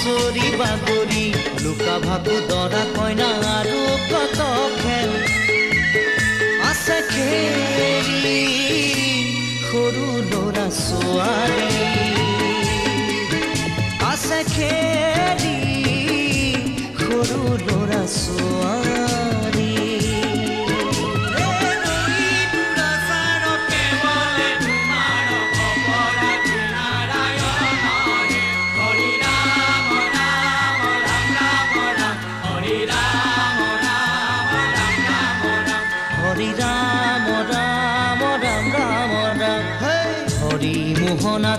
চৰি বাগৰি লুকা ভাকু দৰা কইনা আৰু কত খেল আছে খেলি সৰু ল'ৰা ছোৱালী আছে খেলি সৰু ল'ৰা ছোৱালী হৰি ৰাম ৰাম ৰাম ৰাম ৰাম হৰি মোহনা